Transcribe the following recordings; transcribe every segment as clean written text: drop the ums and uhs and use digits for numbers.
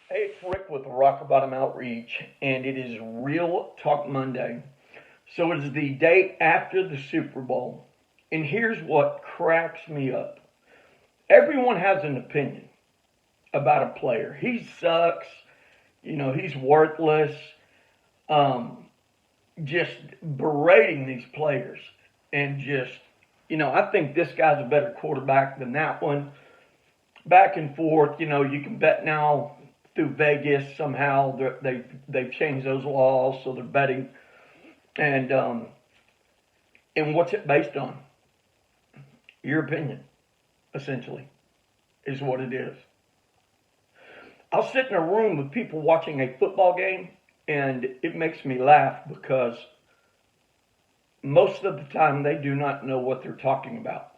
Hey, it's Rick with the Rock Bottom Outreach, and it is Real Talk Monday. So it is the day after the Super Bowl, and here's what cracks me up. Everyone has an opinion about a player. He sucks, he's worthless, um, just berating these players, and I think this guy's a better quarterback than that one. Back and forth. You can bet now through Vegas somehow they've changed those laws, so they're betting. And what's it based on? Your opinion, essentially, is what it is. I'll sit in a room with people watching a football game, and it makes me laugh because most of the time they do not know what they're talking about.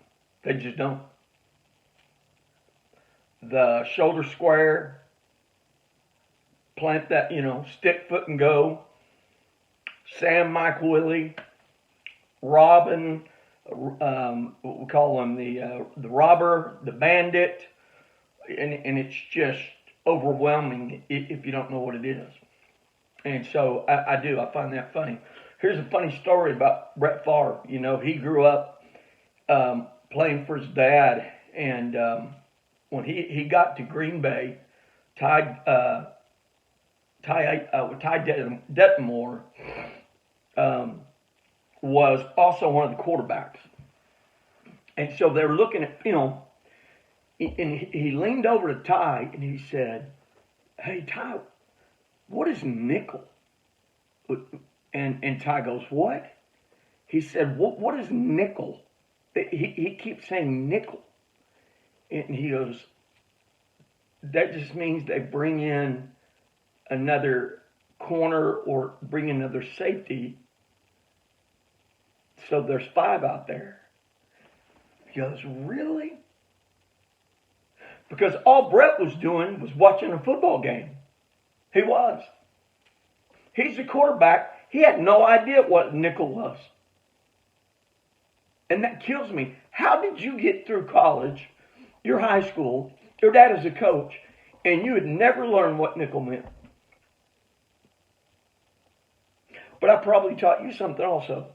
They just don't. The shoulder square, plant that, stick foot and go. Sam, Mike, Willie, Robin, we call him the robber, the bandit, and it's just overwhelming if you don't know what it is. And so I find that funny. Here's a funny story about Brett Favre. He grew up playing for his dad, and when he got to Green Bay, Ty Detmore was also one of the quarterbacks. And so they were looking at film, and he leaned over to Ty and he said, "Hey, Ty, what is nickel?" And Ty goes, "What?" He said, "What is nickel?" He keeps saying nickel. And he goes, "That just means they bring in another corner or bring another safety. So there's five out there." He goes, "Really?" Because all Brett was doing was watching a football game. He was. He's the quarterback. He had no idea what nickel was. And that kills me. How did you get through college, your high school, your dad is a coach, and you had never learned what nickel meant? But I probably taught you something also.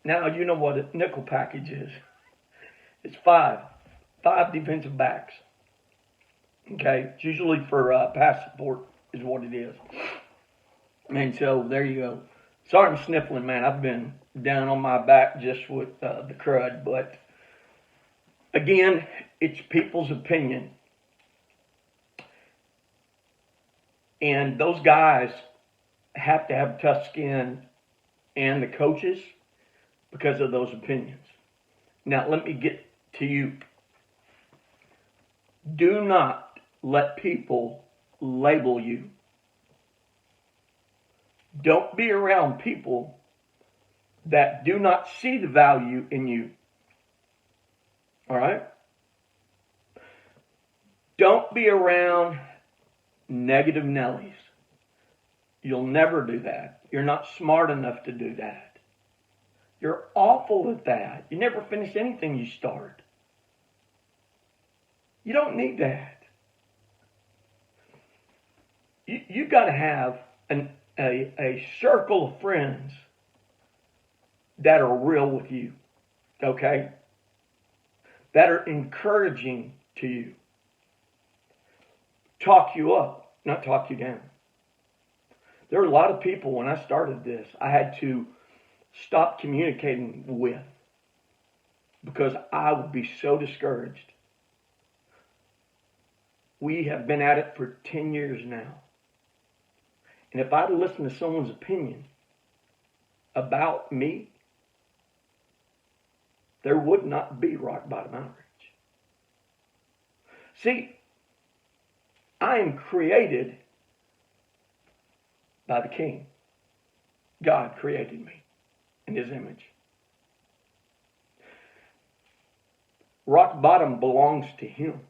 Now you know what a nickel package is. It's five defensive backs. Okay, it's usually for pass support is what it is. And so there you go. Sorry I'm sniffling, man. I've been down on my back just with the crud. But again, it's people's opinion. And those guys have to have tough skin, and the coaches, because of those opinions. Now, let me get to you. Do not let people label you. Don't be around people that do not see the value in you. All right? Don't be around negative Nellies. You'll never do that. You're not smart enough to do that. You're awful at that. You never finish anything you start. You don't need that. You got to have a circle of friends that are real with you, okay? That are encouraging to you. Talk you up, not talk you down. There were a lot of people when I started this I had to stop communicating with because I would be so discouraged. We have been at it for 10 years now. And if I'd listened to someone's opinion about me, there would not be Rock Bottom Outreach. See, I am created by the King. God created me in His image. Rock Bottom belongs to Him.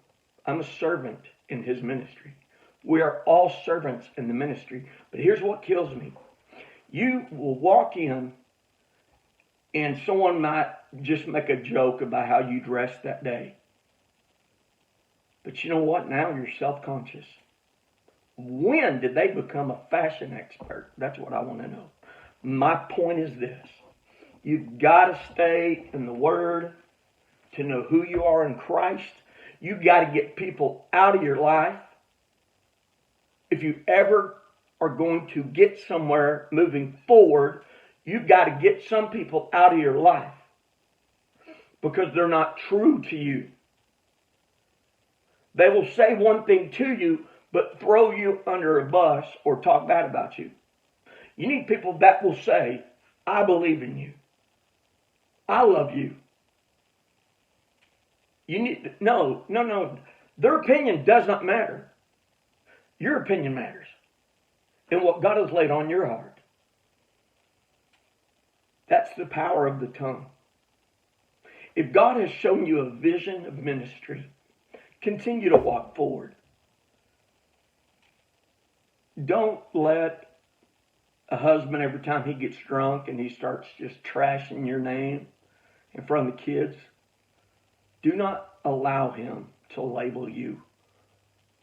I'm a servant in His ministry. We are all servants in the ministry. But here's what kills me. You will walk in and someone might just make a joke about how you dressed that day. But you know what? Now you're self-conscious. When did they become a fashion expert? That's what I want to know. My point is this. You've got to stay in the Word to know who you are in Christ. You've got to get people out of your life. If you ever are going to get somewhere moving forward, you've got to get some people out of your life because they're not true to you. They will say one thing to you, but throw you under a bus or talk bad about you. You need people that will say, I believe in you. I love you. No. Their opinion does not matter. Your opinion matters. And what God has laid on your heart. That's the power of the tongue. If God has shown you a vision of ministry, continue to walk forward. Don't let a husband, every time he gets drunk and he starts just trashing your name in front of the kids, do not allow him to label you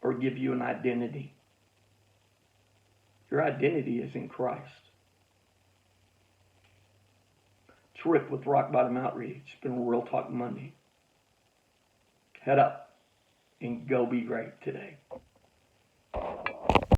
or give you an identity. Your identity is in Christ. It's Rick with Rock Bottom Outreach. It's been Real Talk Monday. Head up and go be great today.